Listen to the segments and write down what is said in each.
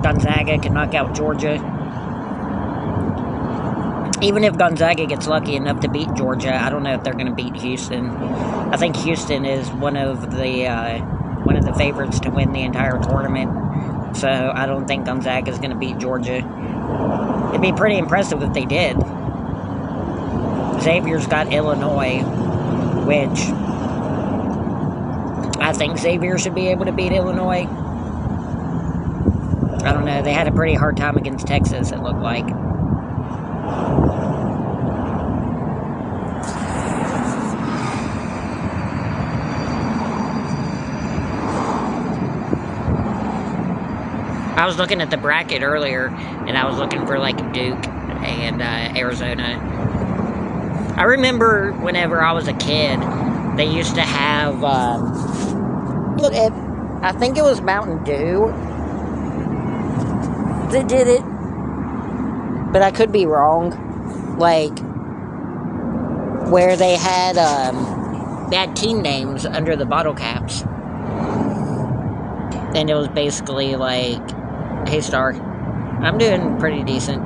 Gonzaga can knock out Georgia. Even if Gonzaga gets lucky enough to beat Georgia, I don't know if they're going to beat Houston. I think Houston is one of the favorites to win the entire tournament. So I don't think Gonzaga is going to beat Georgia. It'd be pretty impressive if they did. Xavier's got Illinois, which I think Xavier should be able to beat Illinois. I don't know. They had a pretty hard time against Texas, it looked like. I was looking at the bracket earlier, and I was looking for, like, Duke and Arizona. I remember whenever I was a kid, they used to have, look at, I think it was Mountain Dew that did it, but I could be wrong. Like, where they had team names under the bottle caps. And it was basically like, hey, Star, I'm doing pretty decent.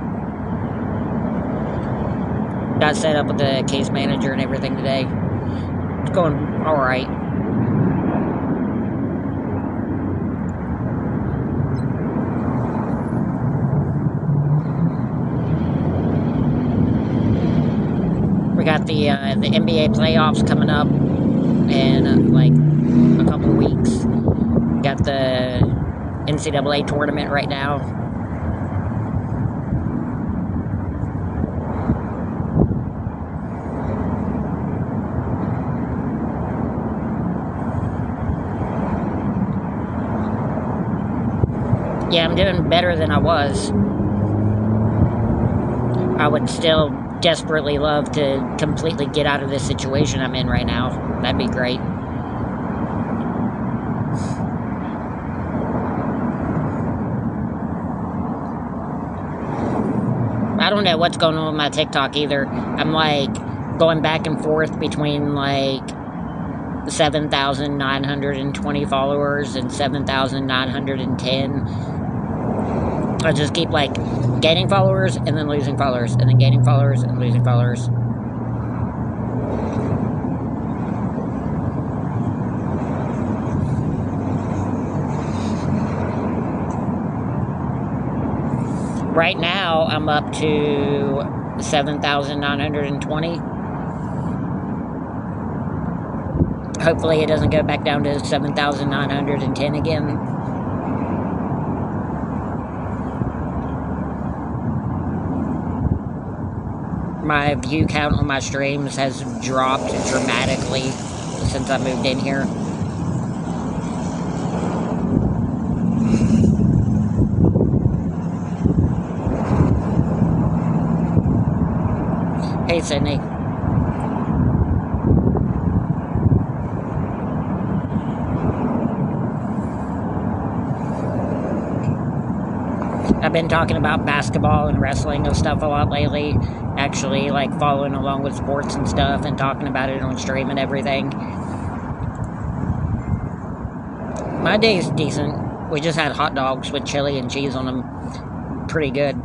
Got set up with the case manager and everything today. It's going alright. We got the NBA playoffs coming up in like a couple weeks. Got the NCAA tournament right now. Yeah, I'm doing better than I was. I would still desperately love to completely get out of this situation I'm in right now. That'd be great. I don't know what's going on with my TikTok either. I'm like going back and forth between like 7,920 followers and 7,910. I just keep like gaining followers and then losing followers and then gaining followers and losing followers. Right now, I'm up to 7,920. Hopefully it doesn't go back down to 7,910 again. My view count on my streams has dropped dramatically since I moved in here. Hey, Sydney. I've been talking about basketball and wrestling and stuff a lot lately. Actually, like, following along with sports and stuff and talking about it on stream and everything. My day's decent. We just had hot dogs with chili and cheese on them. Pretty good.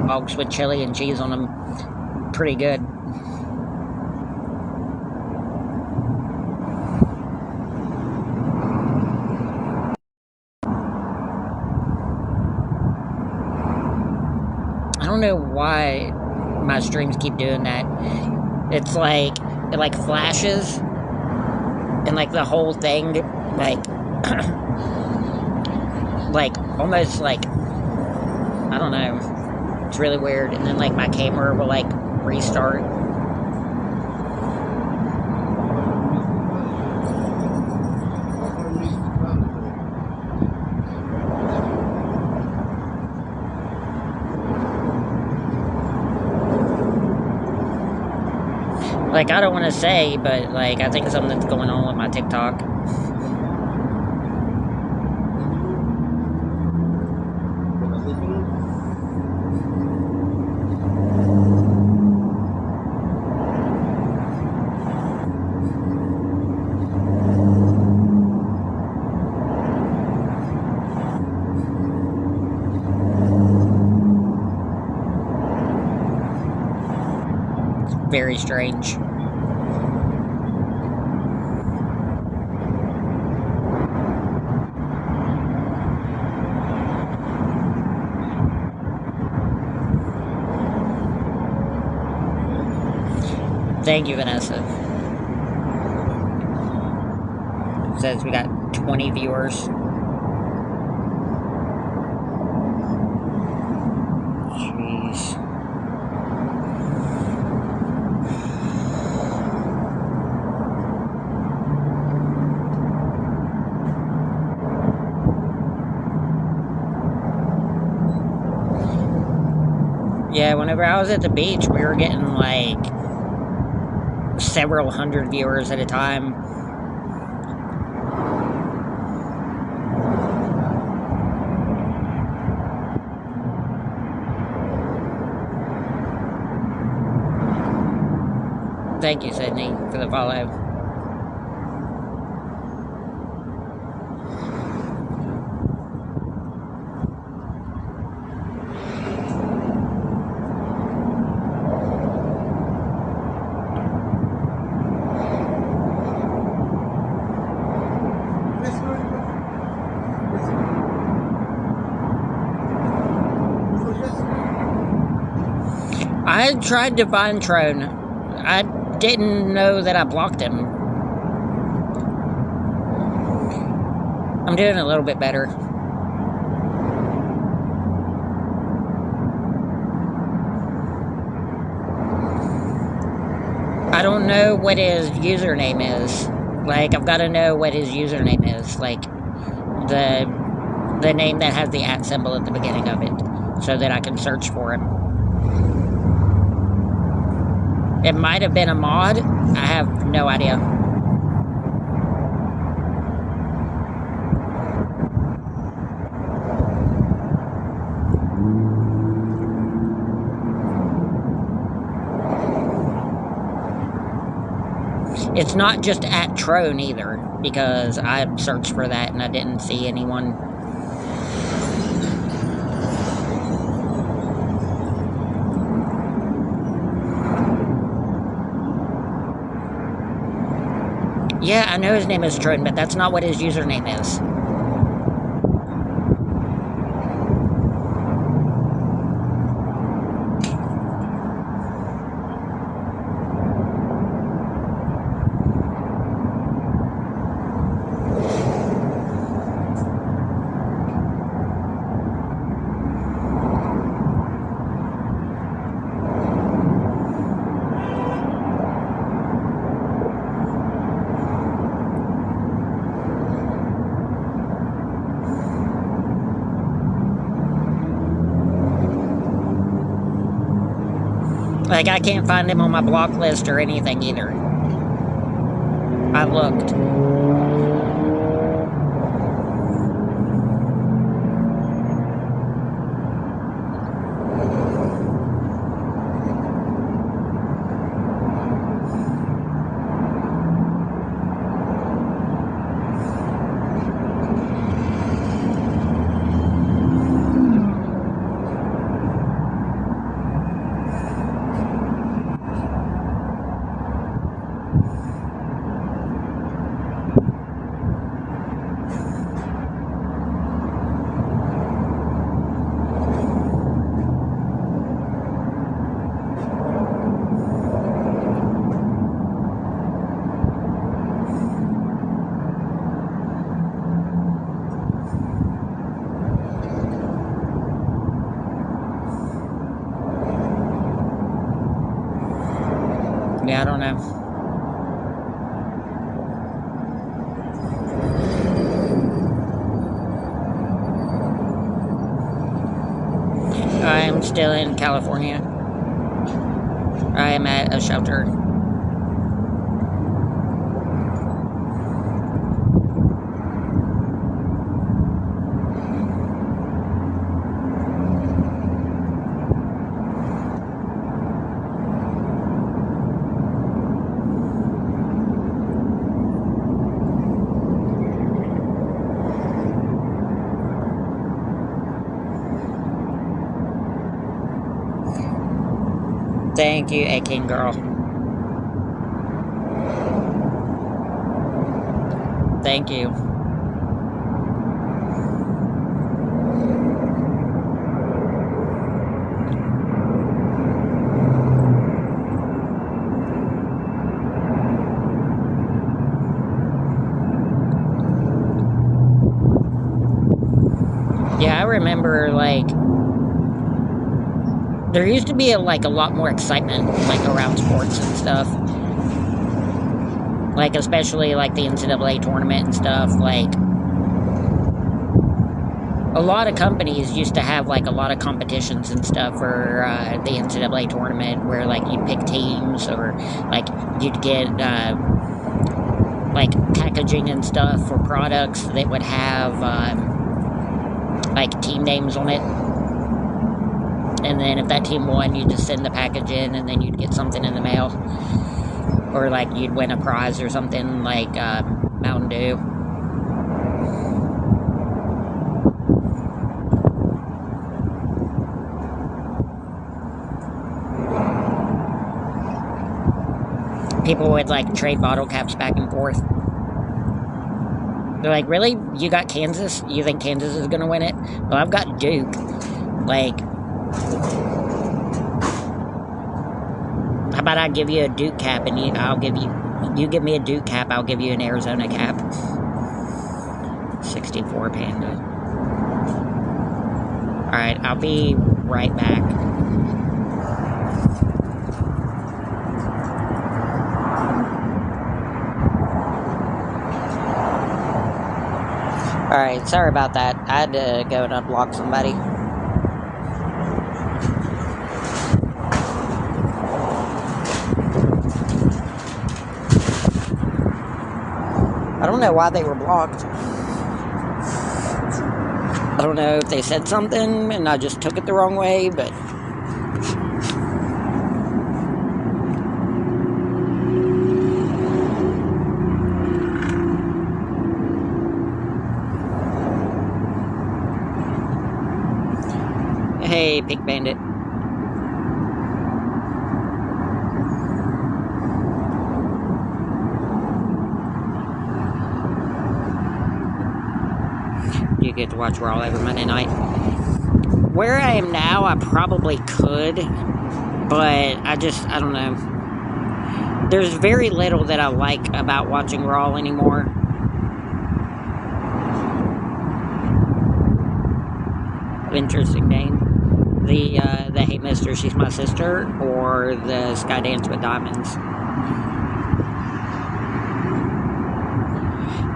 Dogs with chili and cheese on them. Pretty good. I don't know why my streams keep doing that. It's like, it like flashes, and like the whole thing, like, like, almost like, I don't know, it's really weird, and then like my camera will like restart. Like, I don't want to say, but, like, I think something's going on with my TikTok. very strange. Thank you, Vanessa. It says we got 20 viewers. Jeez. Yeah, whenever I was at the beach, we were getting like several hundred viewers at a time. Thank you, Sydney, for the follow. I tried to find Trone. I didn't know that I blocked him. I'm doing a little bit better. I don't know what his username is. Like, I've got to know what his username is. Like, the name that has the @ symbol at the beginning of it, so that I can search for him. It might have been a mod. I have no idea. It's not just @Trone either, because I searched for that and I didn't see anyone. Yeah, I know his name is Trone, but that's not what his username is. Like, I can't find him on my block list or anything either. I looked. Yeah, I don't know. I am still in California. I am at a shelter. Thank you, A King Girl. Thank you. Yeah, I remember, like, there used to be, a lot more excitement, like, around sports and stuff. Like, especially, like, the NCAA tournament and stuff. Like, a lot of companies used to have, like, a lot of competitions and stuff for the NCAA tournament where, like, you'd pick teams or, like, you'd get, like, packaging and stuff for products that would have, like, team names on it. And then if that team won, you'd just send the package in and then you'd get something in the mail. Or, like, you'd win a prize or something like Mountain Dew. People would, like, trade bottle caps back and forth. They're like, really? You got Kansas? You think Kansas is going to win it? Well, I've got Duke. Like, how about I give you a Duke cap and you give me a Duke cap, I'll give you an Arizona cap. 64 Panda. Alright, I'll be right back. Alright, sorry about that. I had to go and unblock somebody. I don't know why they were blocked. I don't know if they said something and I just took it the wrong way, but... Hey, Pink Bandit. You get to watch Raw every Monday night. Where I am now, I probably could, but I don't know. There's very little that I like about watching Raw anymore. Interesting name. The Hey Mister, She's My Sister, or the Sky Dance with Diamonds.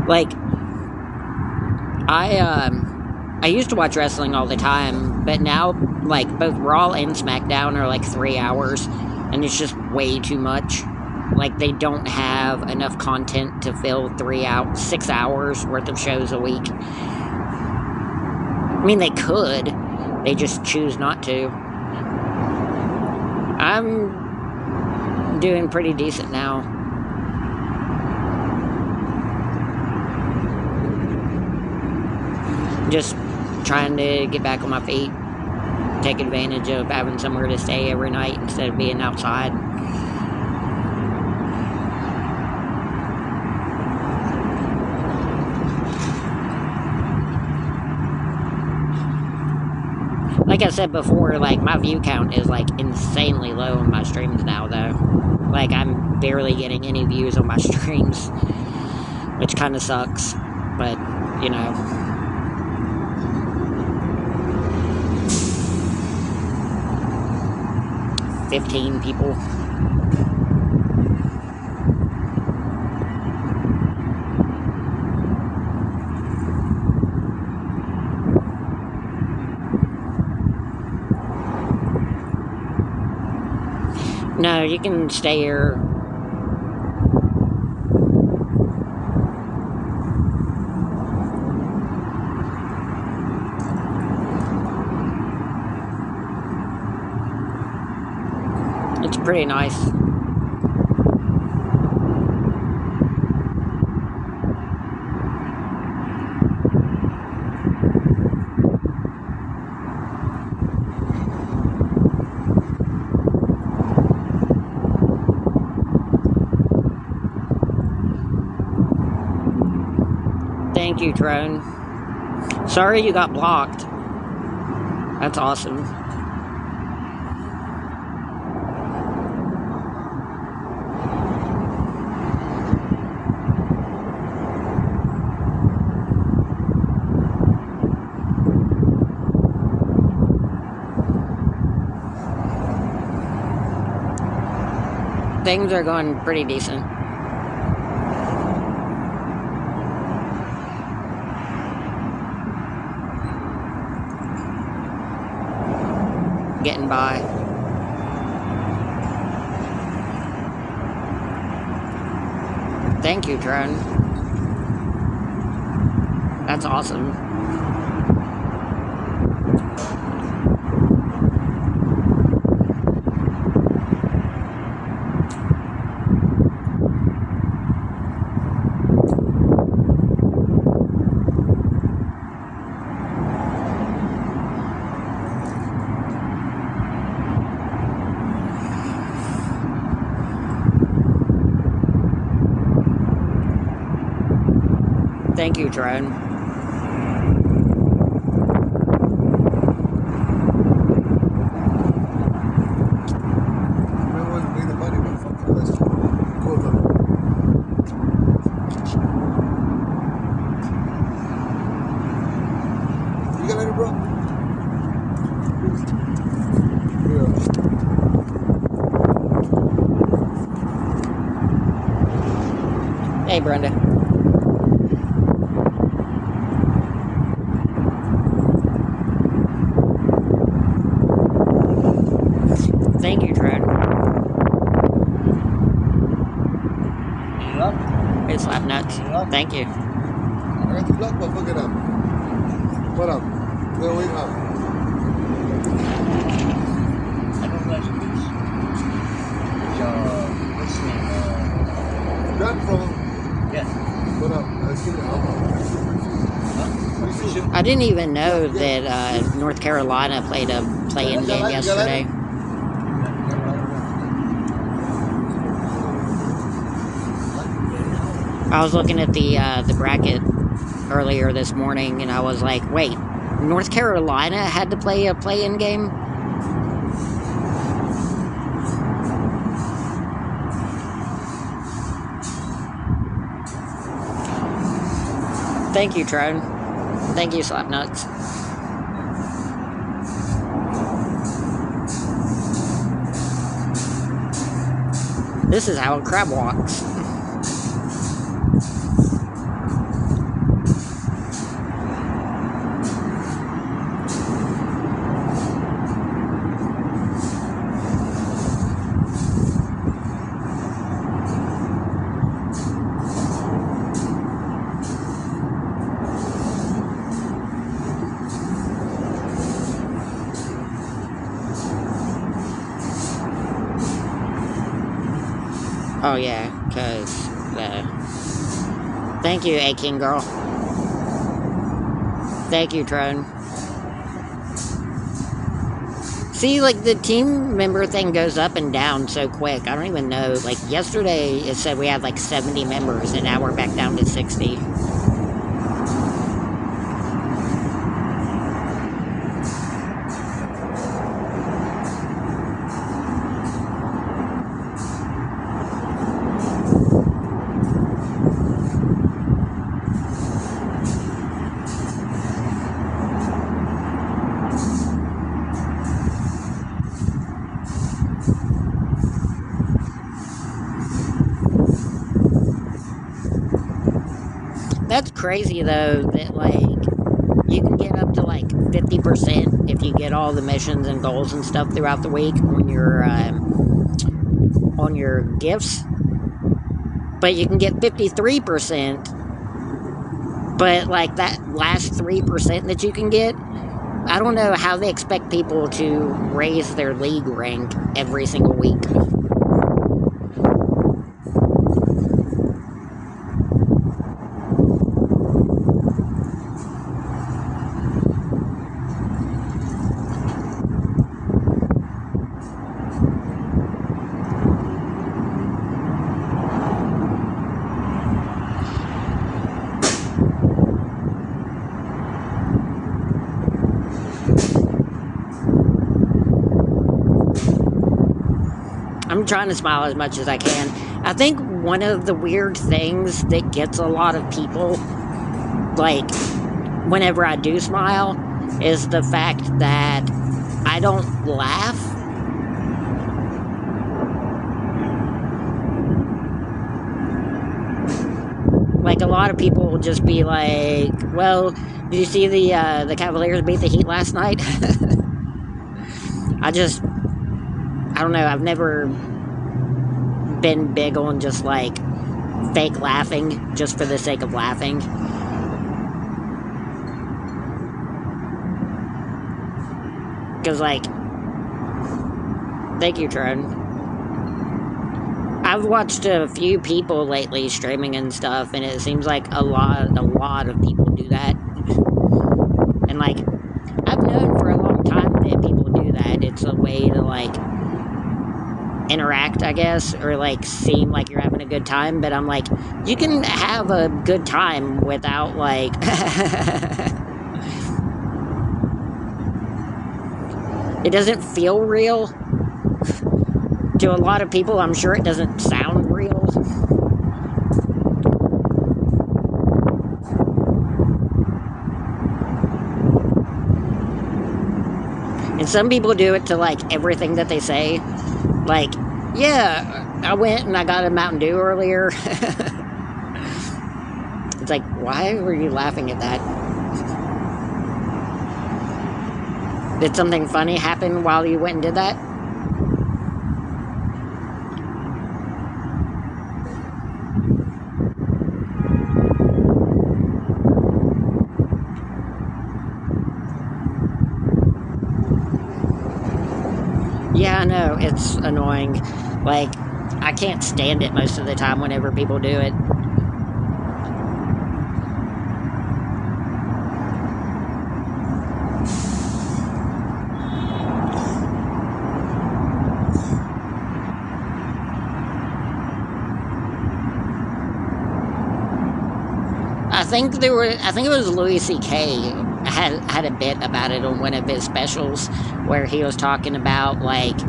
Like, I used to watch wrestling all the time, but now, like, both Raw and SmackDown are, like, 3 hours, and it's just way too much. Like, they don't have enough content to fill 6 hours worth of shows a week. I mean, they could. They just choose not to. I'm doing pretty decent now. Just trying to get back on my feet. Take advantage of having somewhere to stay every night instead of being outside. Like I said before, like, my view count is, like, insanely low on my streams now, though. Like, I'm barely getting any views on my streams, which kind of sucks, but, you know. $15 people. No, you can stay here. It's pretty nice. Thank you, Trone. Sorry you got blocked. That's awesome. Things are going pretty decent. Getting by. Thank you, Trone. That's awesome. Thank you, Trone. You got any, bro? Yeah. Hey, Brenda. Thank you, Trone. You up? Hey, slap nuts. Thank you. I got the block, but fuck it up. What up? Where we up? I don't like this. What's his name? Grab from him. Yeah. What up? I didn't even know that North Carolina played a play-in game yesterday. I was looking at the bracket earlier this morning, and I was like, wait, North Carolina had to play a play-in game? Thank you, Trone. Thank you, Slapnuts. This is how a crab walks. Oh yeah, cause thank you, A-King girl. Thank you, Trone. See, like, the team member thing goes up and down so quick. I don't even know. Like, yesterday it said we had like 70 members, and now we're back down to 60. That's crazy, though, that, like, you can get up to, like, 50% if you get all the missions and goals and stuff throughout the week on your gifts. But you can get 53%. But, like, that last 3% that you can get, I don't know how they expect people to raise their league rank every single week. I'm trying to smile as much as I can. I think one of the weird things that gets a lot of people, like, whenever I do smile, is the fact that I don't laugh. Like, a lot of people will just be like, well, did you see the Cavaliers beat the Heat last night? I don't know, I've never been big on just, like, fake laughing just for the sake of laughing. Because, like, thank you, Tron. I've watched a few people lately streaming and stuff, and it seems like a lot of people do that. And, like, I've known for a long time that people do that. It's a way to, like, interact, I guess, or, like, seem like you're having a good time. But I'm like, you can have a good time without, like... It doesn't feel real. To a lot of people, I'm sure it doesn't sound real. And some people do it to, like, everything that they say. Like, yeah, I went and I got a Mountain Dew earlier. It's like, why were you laughing at that? Did something funny happen while you went and did that? Yeah, I know, it's annoying. Like, I can't stand it most of the time whenever people do it. I think it was Louis C.K. had a bit about it on one of his specials where he was talking about, like,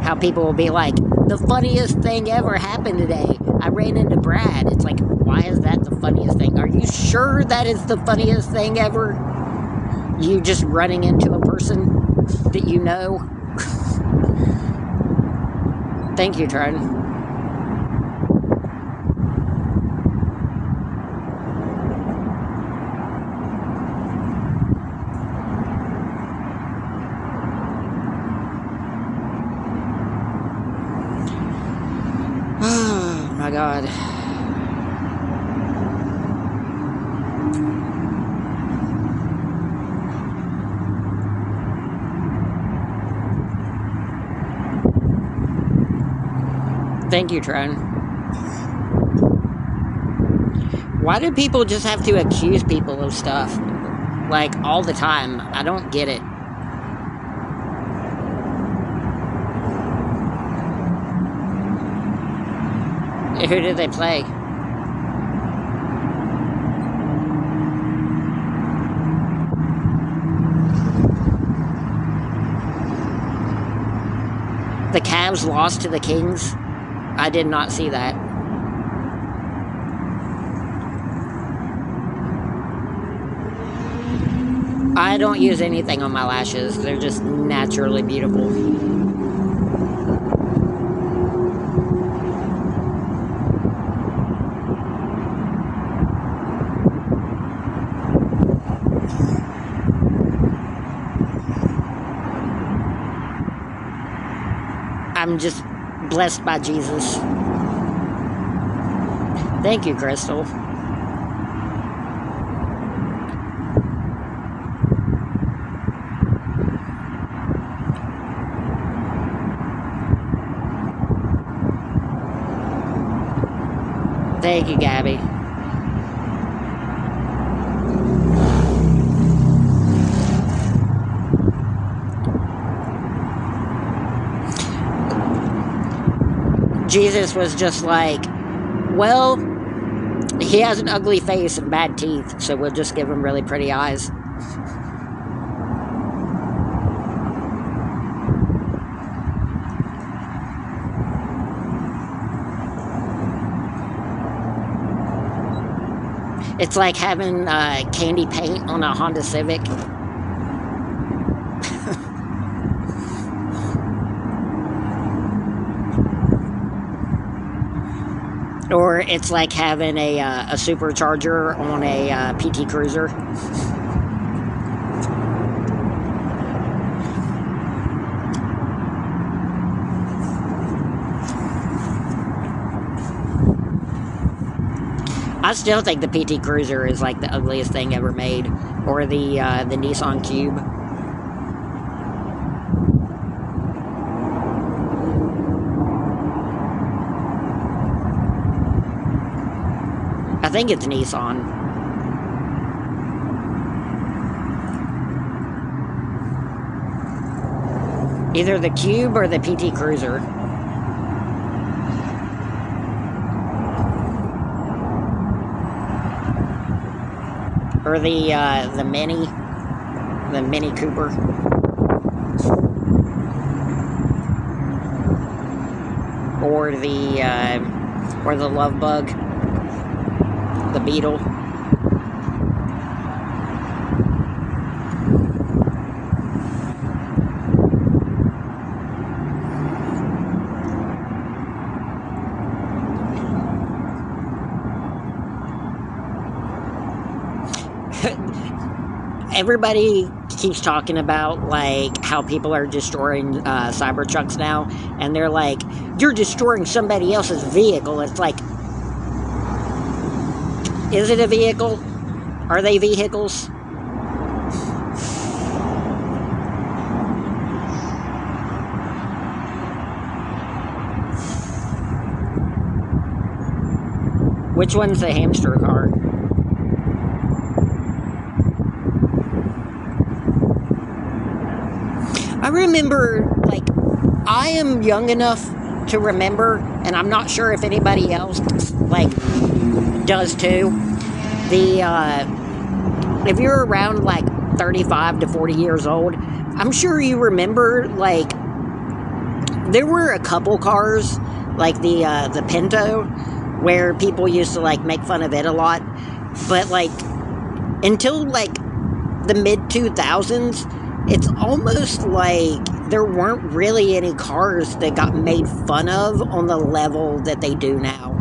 how people will be like, the funniest thing ever happened today. I ran into Brad. It's like, why is that the funniest thing? Are you sure that is the funniest thing ever? You just running into a person that you know? Thank you, Tron. Oh my God. Thank you, Tron. Why do people just have to accuse people of stuff? Like, all the time. I don't get it. Who did they play? The Cavs lost to the Kings? I did not see that. I don't use anything on my lashes. They're just naturally beautiful. I'm just blessed by Jesus. Thank you, Crystal. Thank you, Gabby. Jesus was just like, well, he has an ugly face and bad teeth, so we'll just give him really pretty eyes. It's like having candy paint on a Honda Civic. Or it's like having a supercharger on a PT Cruiser. I still think the PT Cruiser is like the ugliest thing ever made, or the Nissan Cube. I think it's Nissan. Either the Cube or the PT Cruiser. Or the Mini Cooper. Or the Love Bug. The Beetle. Everybody keeps talking about like how people are destroying Cybertrucks now, and they're like, "You're destroying somebody else's vehicle." It's like, is it a vehicle? Are they vehicles? Which one's the hamster car? I remember, like, I am young enough to remember, and I'm not sure if anybody else, like, does too. If you're around, like, 35 to 40 years old, I'm sure you remember, like, there were a couple cars, like the Pinto, where people used to, like, make fun of it a lot. But, like, until, like, the mid-2000s, it's almost like there weren't really any cars that got made fun of on the level that they do now.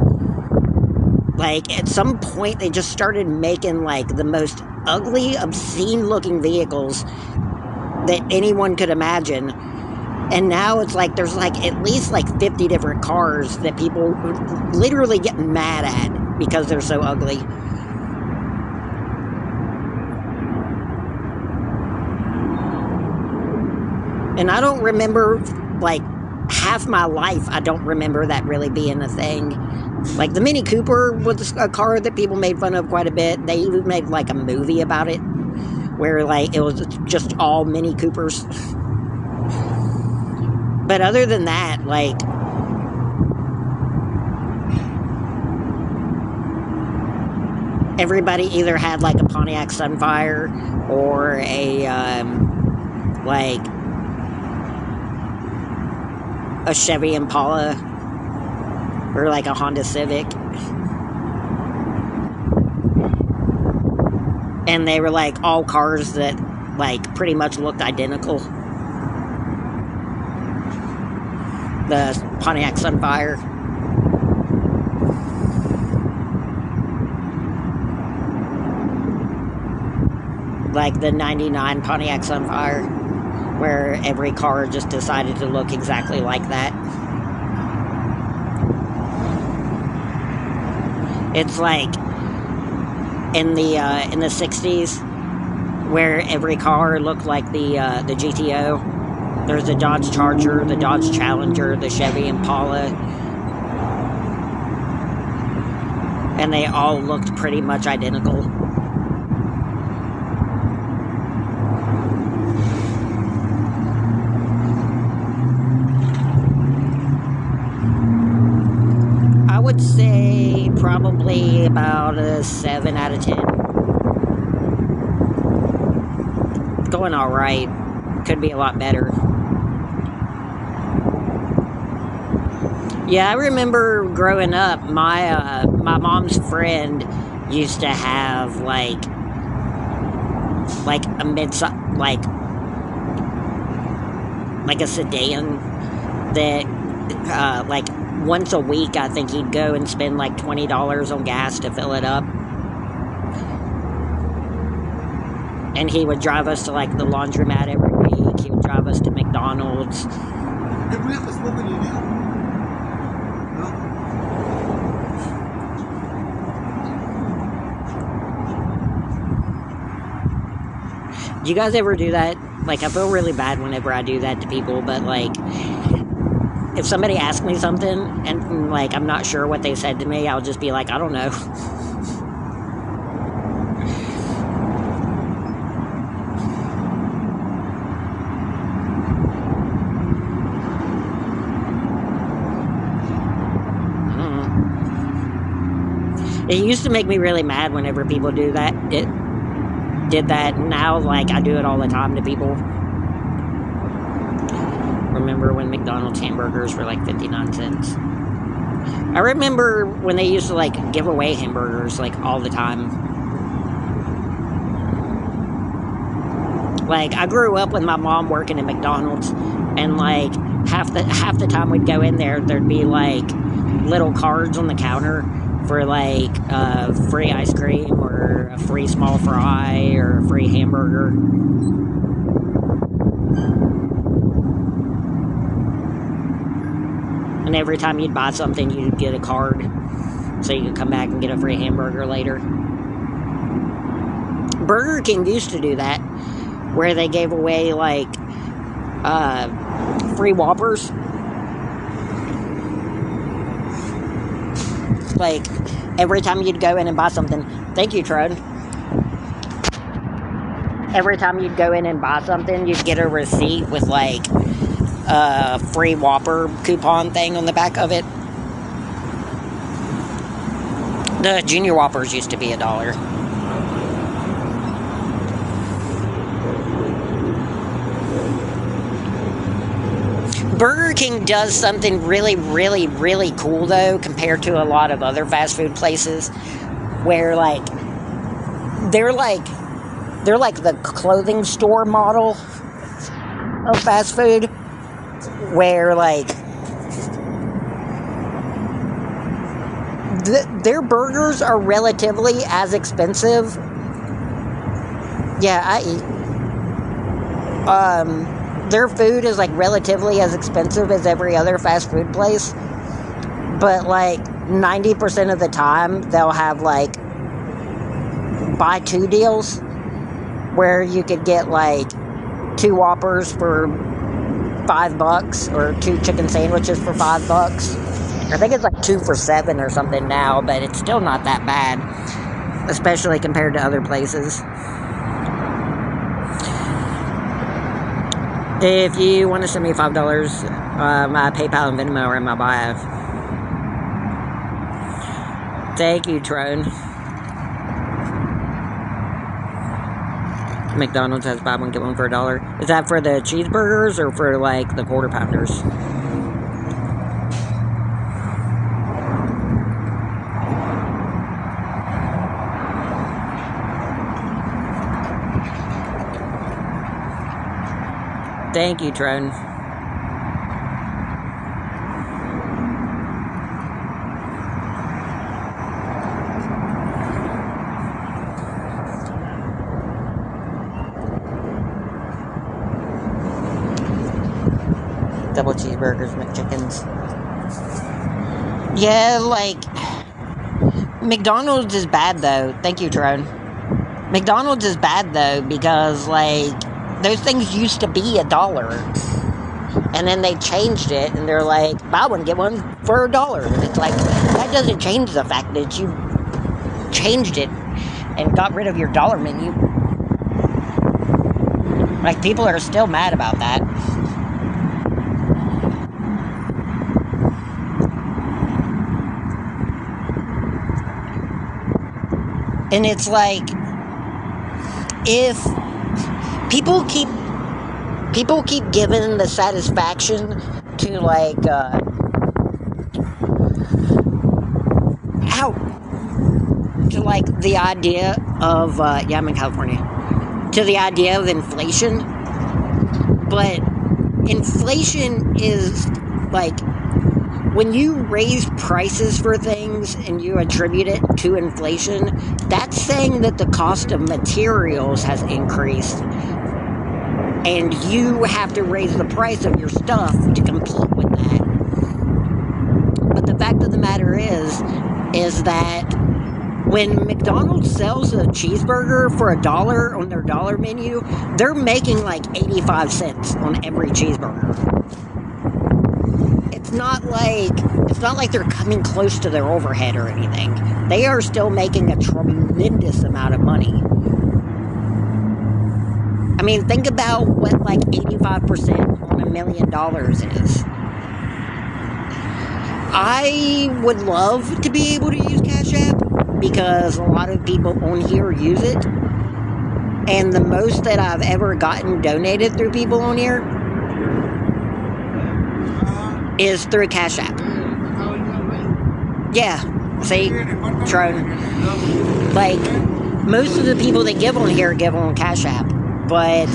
Like, at some point, they just started making, like, the most ugly, obscene-looking vehicles that anyone could imagine. And now it's like there's, like, at least, like, 50 different cars that people literally get mad at because they're so ugly. And I don't remember, like, half my life, I don't remember that really being a thing. Like, the Mini Cooper was a car that people made fun of quite a bit. They even made, like, a movie about it, where, like, it was just all Mini Coopers. But other than that, like, everybody either had, like, a Pontiac Sunfire or like, a Chevy Impala or like a Honda Civic, and they were like all cars that like pretty much looked identical. The Pontiac Sunfire, like the '99 Pontiac Sunfire, where every car just decided to look exactly like that. It's like in the 60s, where every car looked like the GTO. There's the Dodge Charger, the Dodge Challenger, the Chevy Impala, and they all looked pretty much identical. I would say probably about a 7 out of 10. Going all right. Could be a lot better. Yeah, I remember growing up, my mom's friend used to have like a like a sedan that like once a week I think he'd go and spend like $20 on gas to fill it up. And he would drive us to like the laundromat every week. He would drive us to McDonald's. Did we have to smoke in your deal? No? Do you guys ever do that? Like, I feel really bad whenever I do that to people, but like, if somebody asks me something and like I'm not sure what they said to me, I'll just be like, I don't know. It used to make me really mad whenever people do that. It did that. Now, like, I do it all the time to people. Remember when McDonald's hamburgers were like 59 cents? I remember when they used to, like, give away hamburgers, like, all the time. Like, I grew up with my mom working at McDonald's, and, like, half the time we'd go in there, there'd be, like, little cards on the counter for like free ice cream or a free small fry or a free hamburger. And every time you'd buy something, you'd get a card so you could come back and get a free hamburger later. Burger King used to do that, where they gave away like free Whoppers. Like, every time you'd go in and buy something, thank you, Trud. Every time you'd go in and buy something, you'd get a receipt with, like, a free Whopper coupon thing on the back of it. The Junior Whoppers used to be $1. Burger King does something really, really, really cool, though, compared to a lot of other fast food places, where, like, they're like the clothing store model of fast food, where, like, their burgers are relatively as expensive. Yeah, I eat. Their food is, like, relatively as expensive as every other fast food place. But, like, 90% of the time, they'll have, like, buy two deals where you could get, like, 2 Whoppers for $5 or 2 chicken sandwiches for $5. I think it's, like, 2 for $7 or something now, but it's still not that bad, especially compared to other places. If you want to send me $5, my PayPal and Venmo are in my bio. Thank you, Trone. McDonald's has buy one, get one for $1. Is that for the cheeseburgers or for, like, the quarter pounders? Thank you, Trone. Double cheeseburgers, McChickens. Yeah, like, McDonald's is bad, though. Thank you, Trone. McDonald's is bad, though, because, like, those things used to be $1. And then they changed it, and they're like, buy one, get one for $1. And it's like, that doesn't change the fact that you changed it and got rid of your dollar menu. Like, people are still mad about that. And it's like, if people keep giving the satisfaction to, like, to like the idea of yeah, I'm in California, to the idea of inflation, but inflation is like when you raise prices for things and you attribute it to inflation, that's saying that the cost of materials has increased and you have to raise the price of your stuff to compete with that. But the fact of the matter is that when McDonald's sells a cheeseburger for $1 on their dollar menu, they're making like 85 cents on every cheeseburger. It's not like they're coming close to their overhead or anything. They are still making a tremendous amount of money. I mean, think about what like 85% on $1 million is. I would love to be able to use Cash App because a lot of people on here use it. And the most that I've ever gotten donated through people on here is through Cash App. Yeah, see? Trone. Like, most of the people that give on here give on Cash App. But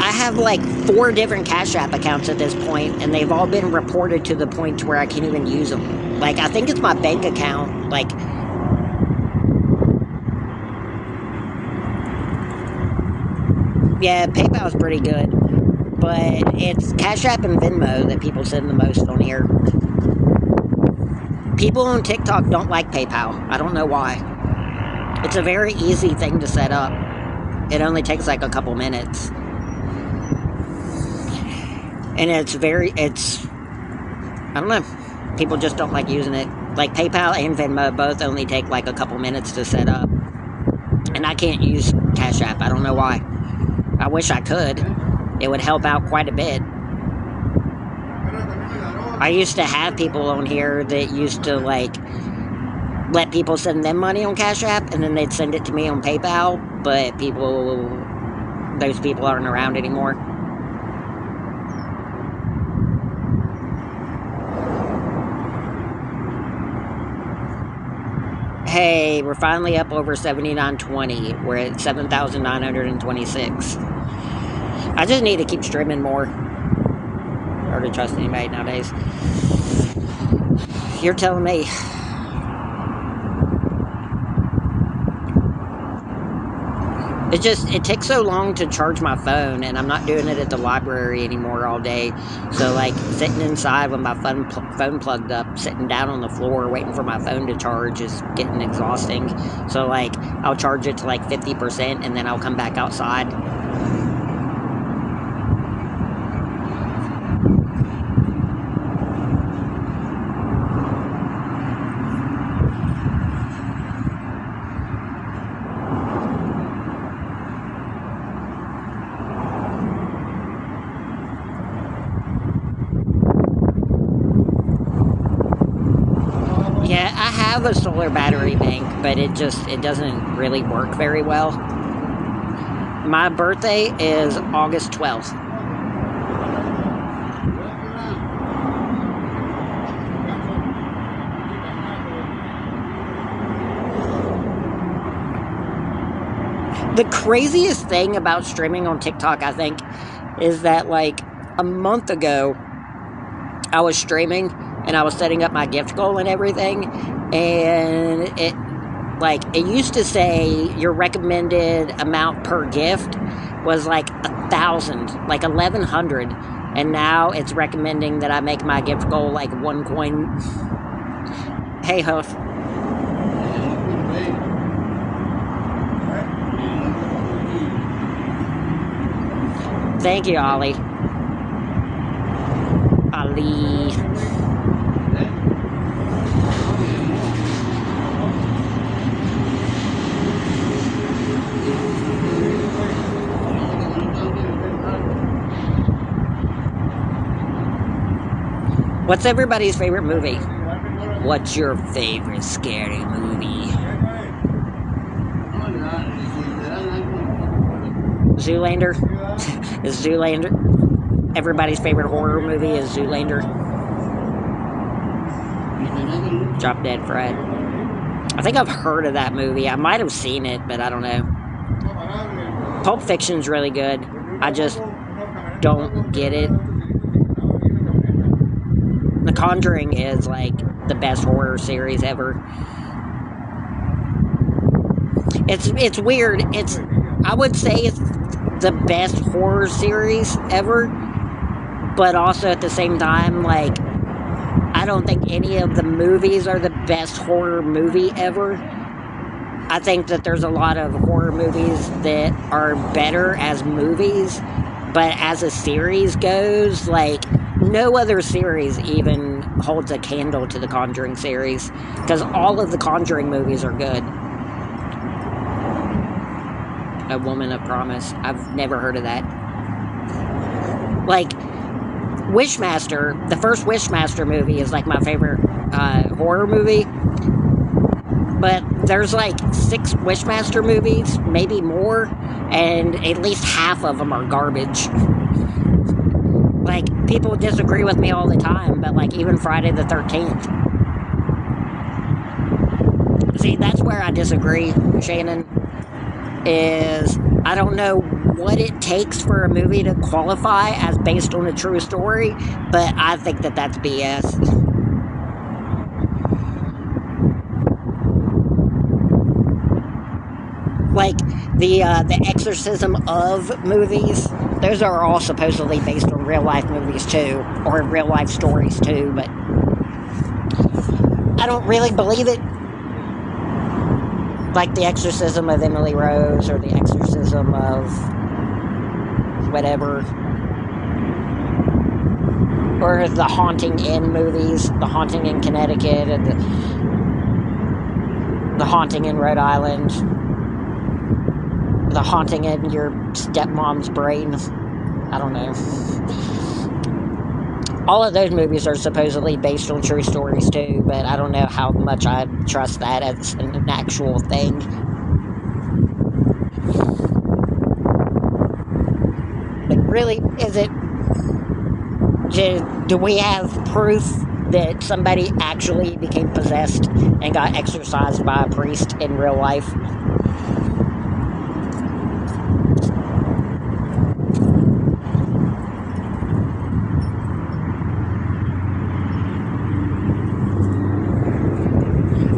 I have like 4 different Cash App accounts at this point, and they've all been reported to the point to where I can't even use them. Like, I think it's my bank account, like... Yeah, PayPal's pretty good. But it's Cash App and Venmo that people send the most on here. People on TikTok don't like PayPal. I don't know why. It's a very easy thing to set up. It only takes like a couple minutes. And I don't know. People just don't like using it. Like PayPal and Venmo both only take like a couple minutes to set up. And I can't use Cash App. I don't know why. I wish I could. It would help out quite a bit. I used to have people on here that used to like let people send them money on Cash App and then they'd send it to me on PayPal, but those people aren't around anymore. Hey, we're finally up over 7920. We're at 7,926. I just need to keep streaming more. Hard to trust anybody nowadays. You're telling me. It takes so long to charge my phone, and I'm not doing it at the library anymore all day. So, like, sitting inside with my phone plugged up, sitting down on the floor waiting for my phone to charge is getting exhausting. So, like, I'll charge it to, like, 50%, and then I'll come back outside. Yeah, I have a solar battery bank, but it doesn't really work very well. My birthday is August 12th. The craziest thing about streaming on TikTok, I think, is that like a month ago, I was streaming and I was setting up my gift goal and everything, and it used to say your recommended amount per gift was like 1,000, like 1,100, and now it's recommending that I make my gift goal like 1 coin. Hey, Huff. Thank you, Ollie. Ali. What's everybody's favorite movie? What's your favorite scary movie? Zoolander? Is Zoolander? Everybody's favorite horror movie is Zoolander. Drop Dead Fred. I think I've heard of that movie. I might have seen it, but I don't know. Pulp Fiction's really good. I just don't get it. The Conjuring is like the best horror series ever. It's weird. I would say it's the best horror series ever, but also at the same time, like, I don't think any of the movies are the best horror movie ever. I think that there's a lot of horror movies that are better as movies, but as a series goes, like, no other series even holds a candle to the Conjuring series, because all of the Conjuring movies are good. A Woman of Promise. I've never heard of that. Like, Wishmaster, the first Wishmaster movie is like my favorite horror movie. But there's like 6 Wishmaster movies, maybe more, and at least half of them are garbage. Like, people disagree with me all the time, but like even Friday the 13th. See, that's where I disagree, Shannon, is I don't know what it takes for a movie to qualify as based on a true story, but I think that that's BS. Like, the Exorcism of movies, those are all supposedly based on real life movies too, or real life stories too, but I don't really believe it. Like the Exorcism of Emily Rose, or the Exorcism of whatever, or the Haunting in movies, the Haunting in Connecticut, and the Haunting in Rhode Island, the Haunting in your stepmom's brain. I don't know. All of those movies are supposedly based on true stories too, but I don't know how much I trust that as an actual thing. But really, is it... Do we have proof that somebody actually became possessed and got exorcised by a priest in real life?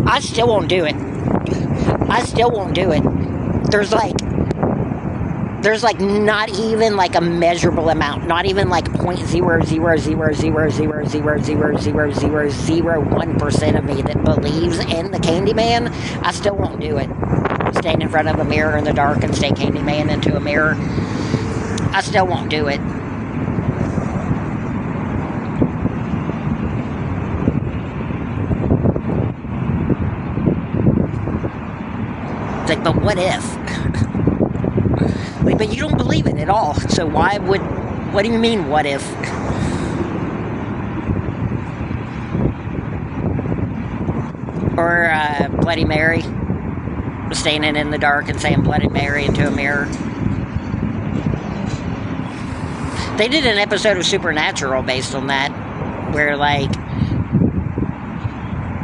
I still won't do it. I still won't do it. There's like not even like a measurable amount, not even like 0.0000000000001% of me that believes in the Candyman. I still won't do it. Stand in front of a mirror in the dark and say Candyman into a mirror. I still won't do it. It's like, but what if? Like, but you don't believe it at all, so why would... What do you mean, what if? Or Bloody Mary, standing in the dark and saying Bloody Mary into a mirror. They did an episode of Supernatural based on that, where, like,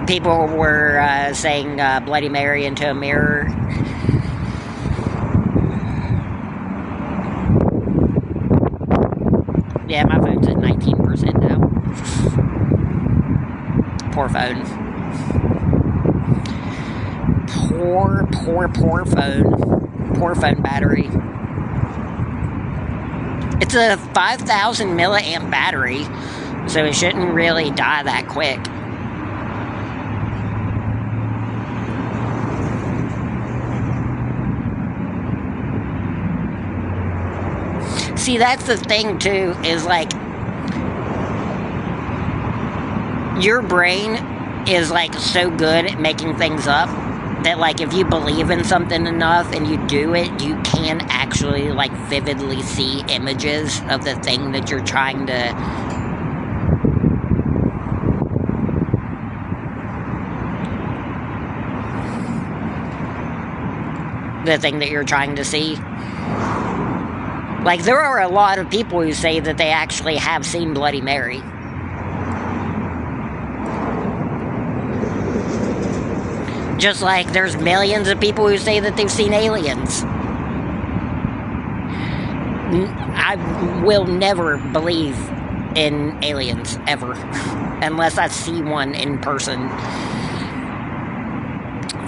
people were saying Bloody Mary into a mirror. Yeah, my phone's at 19% now. Poor phone. Poor phone. Poor phone battery. It's a 5,000 milliamp battery, so it shouldn't really die that quick. See, that's the thing, too, is, like, your brain is, like, so good at making things up that, like, if you believe in something enough and you do it, you can actually, like, vividly see images of the thing that you're trying to... the thing that you're trying to see. Like, there are a lot of people who say that they actually have seen Bloody Mary. Just like there's millions of people who say that they've seen aliens. I will never believe in aliens, ever. Unless I see one in person.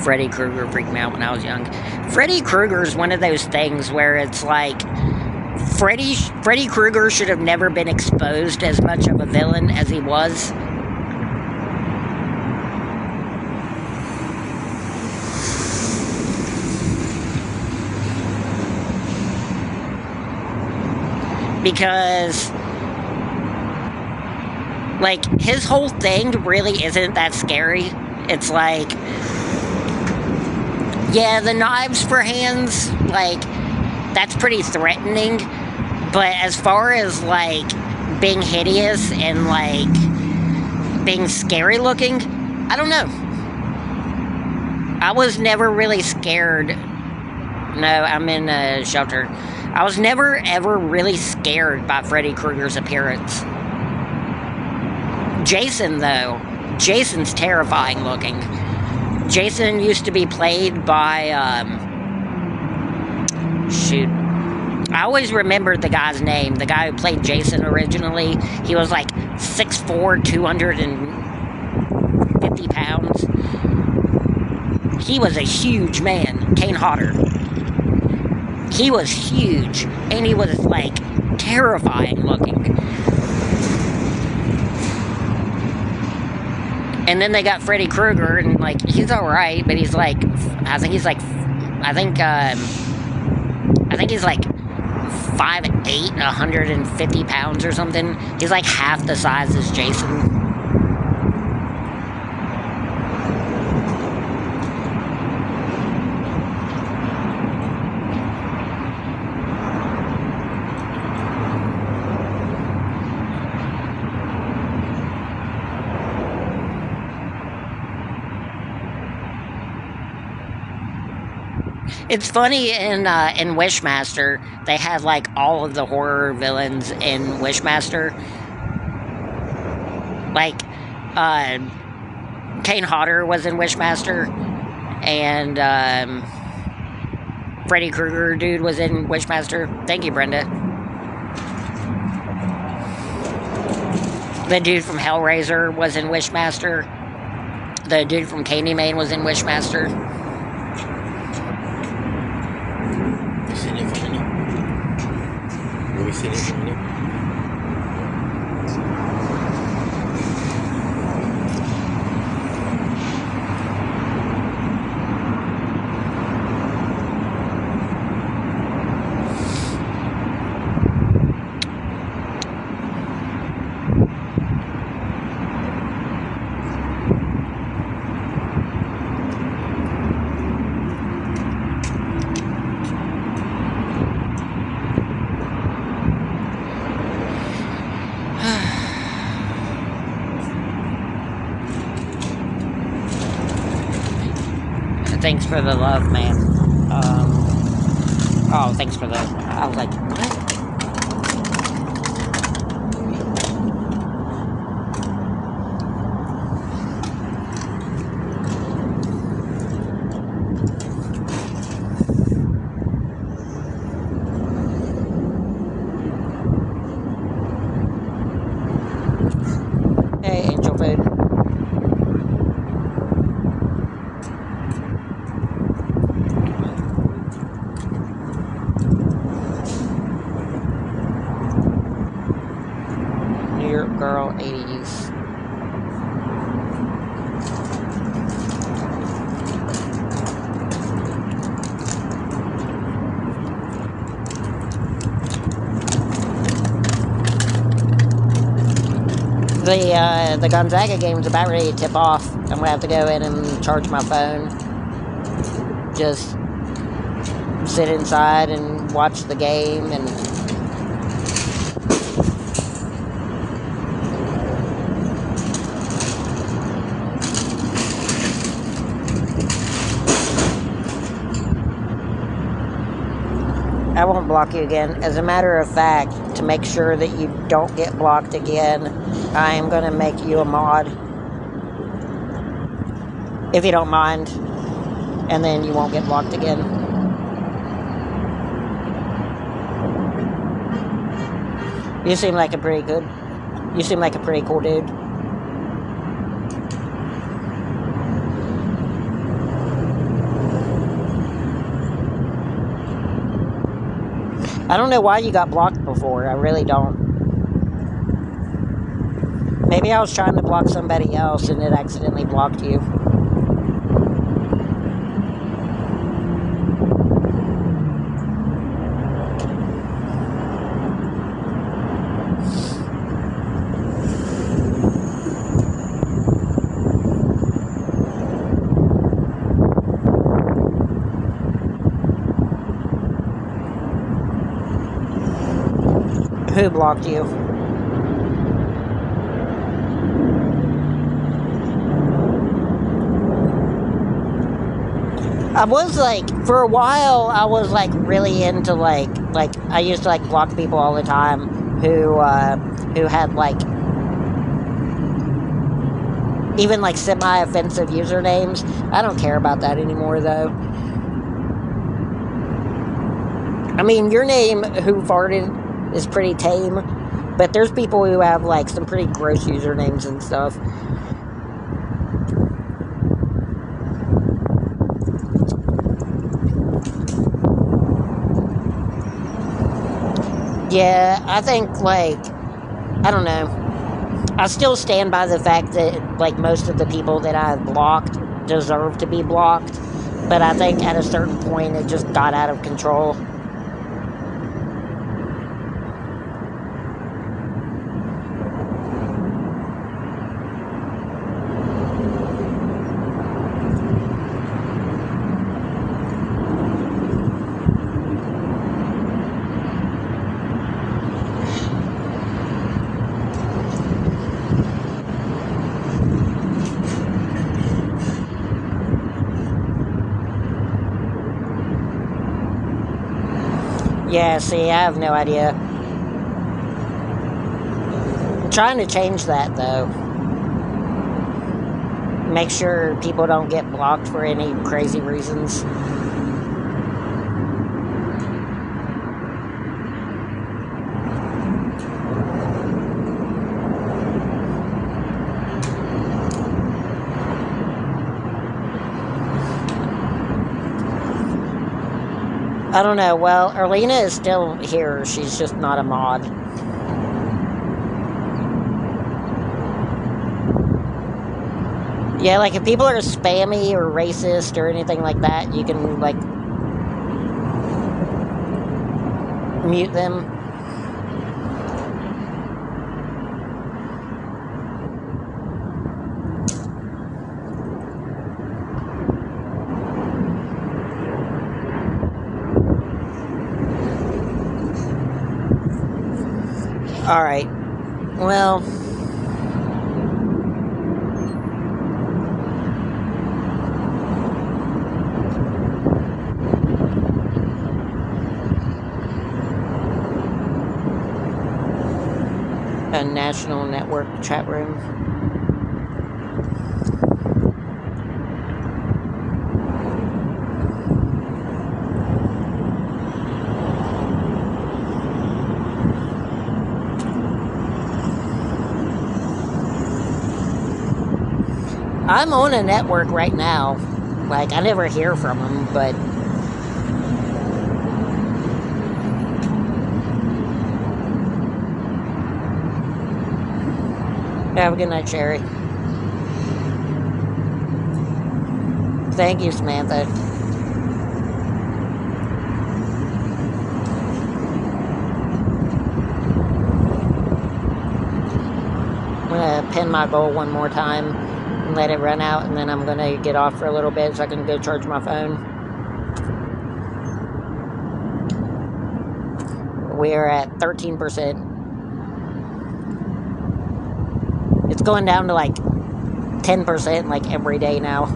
Freddy Krueger freaked me out when I was young. Freddy Krueger is one of those things where it's like Freddy Krueger should have never been exposed as much of a villain as he was. Because, like, his whole thing really isn't that scary. It's like, yeah, the knives for hands, like, that's pretty threatening. But as far as, like, being hideous and, like, being scary looking, I don't know. I was never really scared. No, I'm in a shelter. I was never, ever really scared by Freddy Krueger's appearance. Jason, though. Jason's terrifying looking. Jason used to be played by, shoot. I always remembered the guy's name. The guy who played Jason originally. He was like 6'4", 250 pounds. He was a huge man. Kane Hodder. He was huge, and he was, like, terrifying looking. And then they got Freddy Krueger, and, like, he's alright, but he's, like, I think he's, like 5'8", 150 pounds or something. He's, like, half the size as Jason. It's funny, in Wishmaster, they had, like, all of the horror villains in Wishmaster. Like, Kane Hodder was in Wishmaster, and, Freddy Krueger dude was in Wishmaster. Thank you, Brenda. The dude from Hellraiser was in Wishmaster. The dude from Candyman was in Wishmaster. Thanks for the love, man. Oh, thanks for the... I was like, what? Hey, Angel Food. Girl 80s. The Gonzaga game's about ready to tip off. I'm gonna have to go in and charge my phone. Just sit inside and watch the game and I won't block you again. As a matter of fact, to make sure that you don't get blocked again, I am going to make you a mod. If you don't mind. and then you won't get blocked again. You seem like a pretty cool dude. I don't know why you got blocked before. I really don't. Maybe I was trying to block somebody else and it accidentally blocked you. Who blocked you? I was like, for a while, I was like really into like I used to like block people all the time who had like even like semi-offensive usernames. I don't care about that anymore though. I mean, your name, Who Farted, is pretty tame, but there's people who have like some pretty gross usernames and stuff. Yeah, I think like, I don't know. I still stand by the fact that like most of the people that I've blocked deserve to be blocked, but I think at a certain point it just got out of control. Yeah, see, I have no idea. I'm trying to change that, though. Make sure people don't get blocked for any crazy reasons. I don't know. Well, Erlina is still here. She's just not a mod. Yeah, like if people are spammy or racist or anything like that, you can like mute them. Alright. Well, a national network chat room. I'm on a network right now. Like, I never hear from them, but have a good night, Sherry. Thank you, Samantha. I'm gonna pin my goal one more time and let it run out, and then I'm gonna get off for a little bit so I can go charge my phone. We're at 13%. It's going down to like 10% like every day now.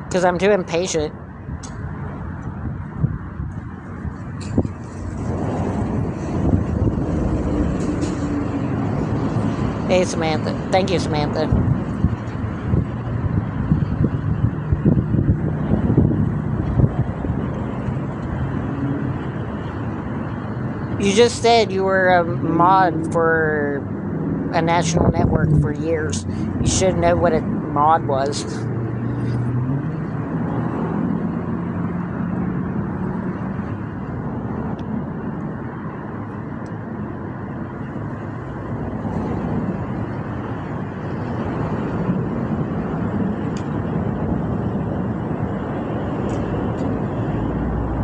Because I'm too impatient. Hey, Samantha. Thank you, Samantha. You just said you were a mod for a national network for years. You should know what a mod was.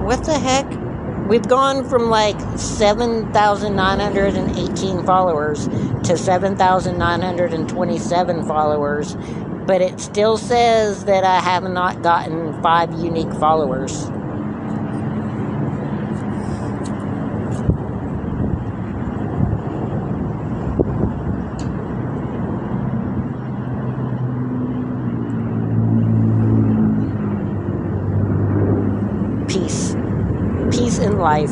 What the heck? We've gone from like 7,918 followers to 7,927 followers, but it still says that I have not gotten 5 unique followers. Peace. Peace in life.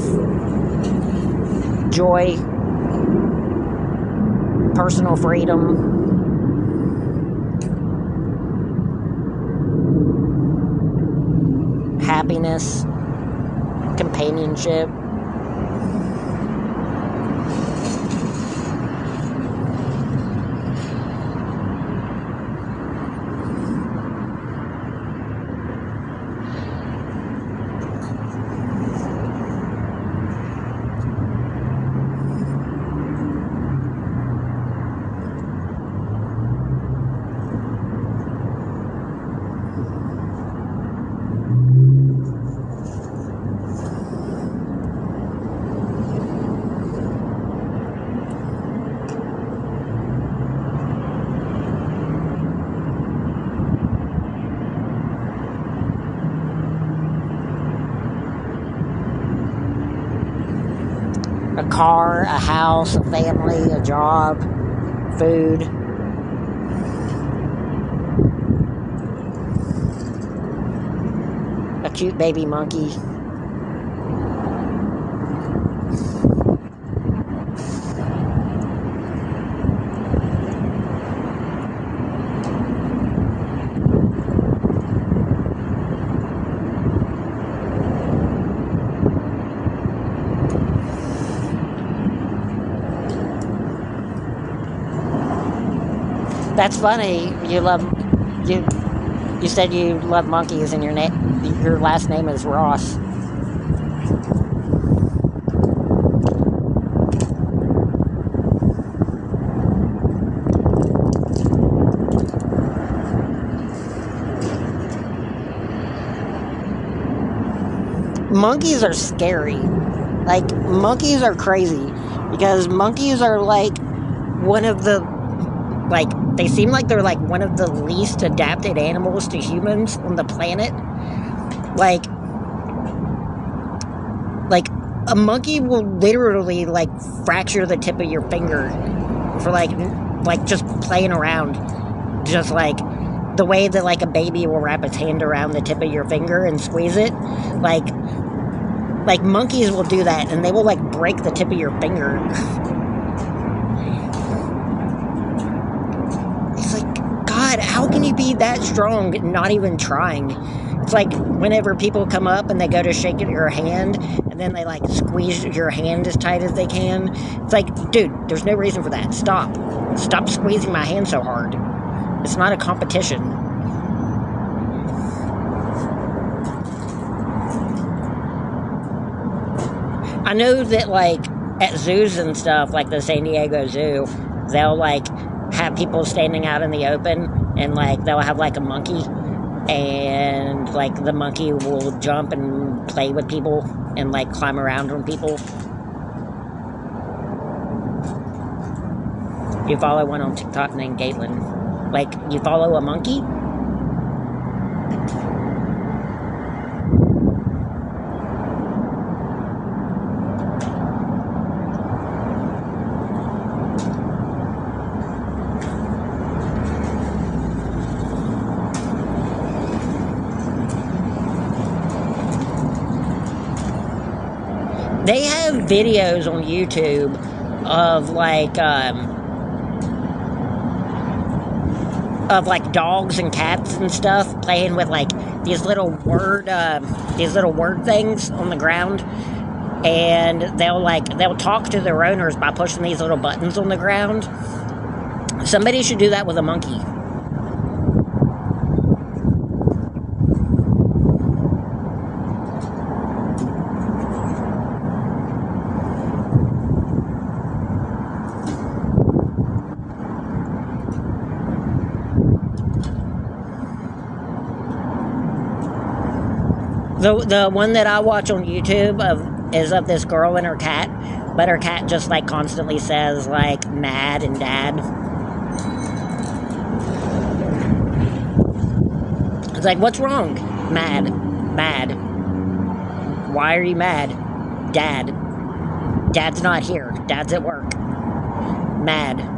Joy. Personal freedom. Happiness. Companionship. A car, a house, a family, a job, food. A cute baby monkey. That's funny. You said you love monkeys, and your last name is Ross. Monkeys are scary. Like, monkeys are crazy because monkeys are like one of the like they seem like they're like one of the least adapted animals to humans on the planet. Like a monkey will literally like fracture the tip of your finger for like just playing around. Just like the way that like a baby will wrap its hand around the tip of your finger and squeeze it. Like monkeys will do that, and they will like break the tip of your finger. It's like, God, how can you be that strong and not even trying? It's like whenever people come up and they go to shake your hand, and then they like squeeze your hand as tight as they can. It's like, dude, there's no reason for that. Stop squeezing my hand so hard. It's not a competition. I know that, like, at zoos and stuff, like the San Diego Zoo, they'll, like, have people standing out in the open, and, like, they'll have, like, a monkey, and, like, the monkey will jump and play with people and, like, climb around on people. You follow one on TikTok named Caitlin. Like, you follow a monkey? They have videos on YouTube of, like, of like dogs and cats and stuff playing with like these little word things on the ground, and they'll talk to their owners by pushing these little buttons on the ground. Somebody should do that with a monkey. The one that I watch on YouTube is of this girl and her cat, but her cat just like constantly says like mad and dad. It's like, what's wrong? Mad. Mad. Why are you mad? Dad. Dad's not here. Dad's at work. Mad.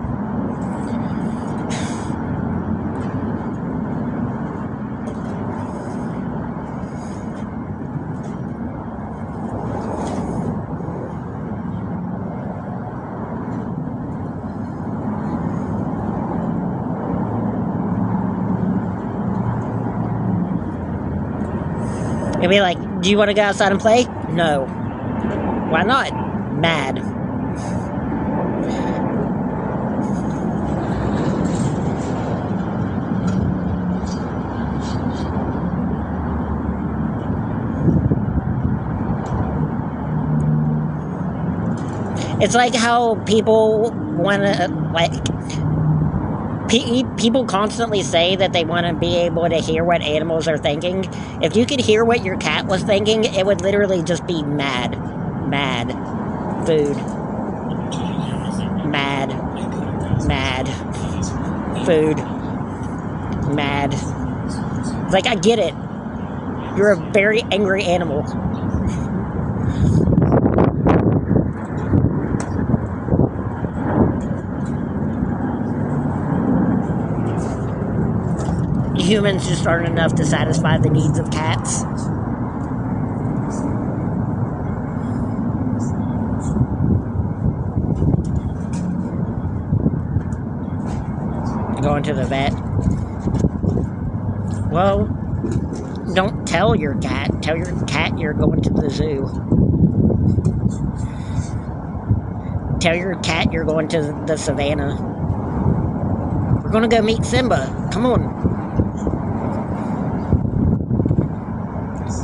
It'd be like, do you want to go outside and play? No. Why not? Mad. It's like how people want to, like, people constantly say that they want to be able to hear what animals are thinking. If you could hear what your cat was thinking, it would literally just be mad. Mad. Food. Mad. Mad. Food. Mad. It's like, I get it. You're a very angry animal. Humans just aren't enough to satisfy the needs of cats. Going to the vet. Well, don't tell your cat. Tell your cat you're going to the zoo. Tell your cat you're going to the savannah. We're going to go meet Simba. Come on.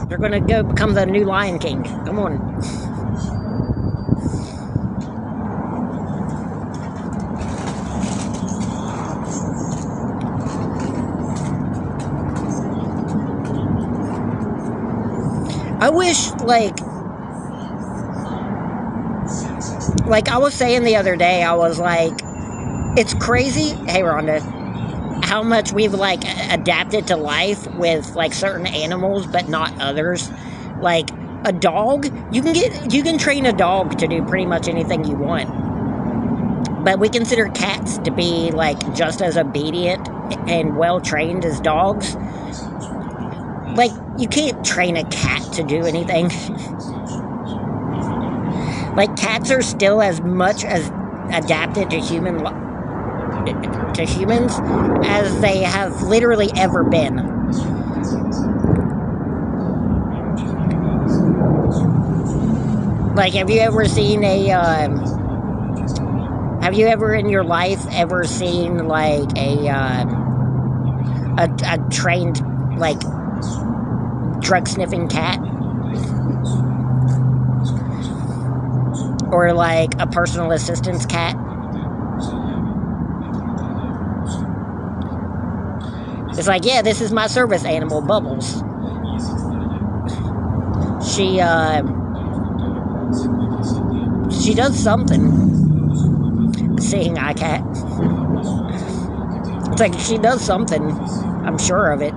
You're gonna go become the new Lion King. Come on. I wish, like I was saying the other day, I was like, it's crazy. Hey, Rhonda. How much we've like adapted to life with like certain animals but not others. Like a dog, you can train a dog to do pretty much anything you want, but we consider cats to be like just as obedient and well trained as dogs. Like, you can't train a cat to do anything. Like, cats are still as much as adapted to humans as they have literally ever been. Like, have you ever in your life ever seen like a trained like drug sniffing cat? Or like a personal assistance cat? It's like, yeah, this is my service animal, Bubbles. She does something. Seeing eye cat. It's like, she does something. I'm sure of it.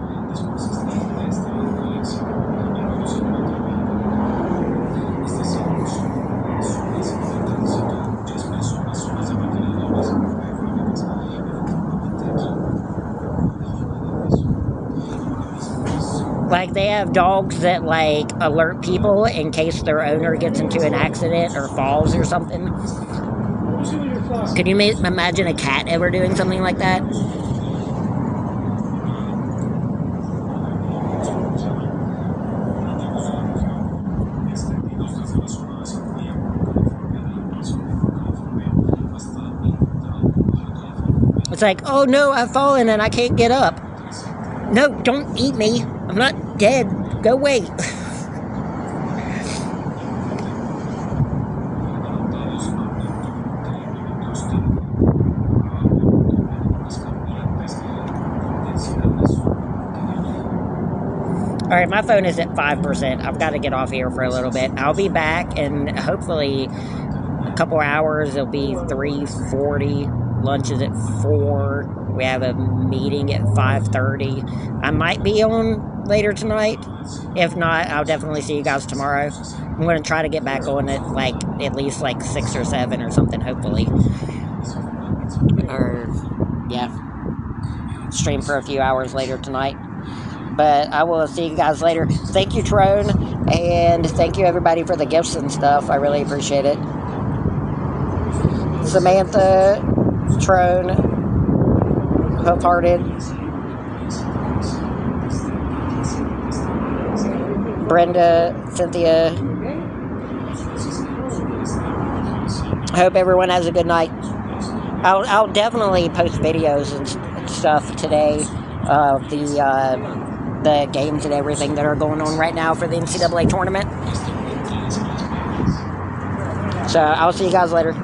Like, they have dogs that, like, alert people in case their owner gets into an accident or falls or something. Could you imagine a cat ever doing something like that? It's like, oh no, I've fallen and I can't get up. No, don't eat me. I'm not dead. Go away. Alright, my phone is at 5%. I've got to get off here for a little bit. I'll be back in hopefully a couple hours. It'll be 3:40. Lunch is at 4. We have a meeting at 5:30. I might be on later tonight. If not, I'll definitely see you guys tomorrow. I'm going to try to get back on at like at least like 6 or 7 or something, hopefully. Or, yeah. Stream for a few hours later tonight. But I will see you guys later. Thank you, Trone, and thank you, everybody, for the gifts and stuff. I really appreciate it. Samantha, Trone, Hope-Hearted, Brenda, Cynthia. I hope everyone has a good night. I'll definitely post videos and stuff today of the games and everything that are going on right now for the NCAA tournament. So I'll see you guys later.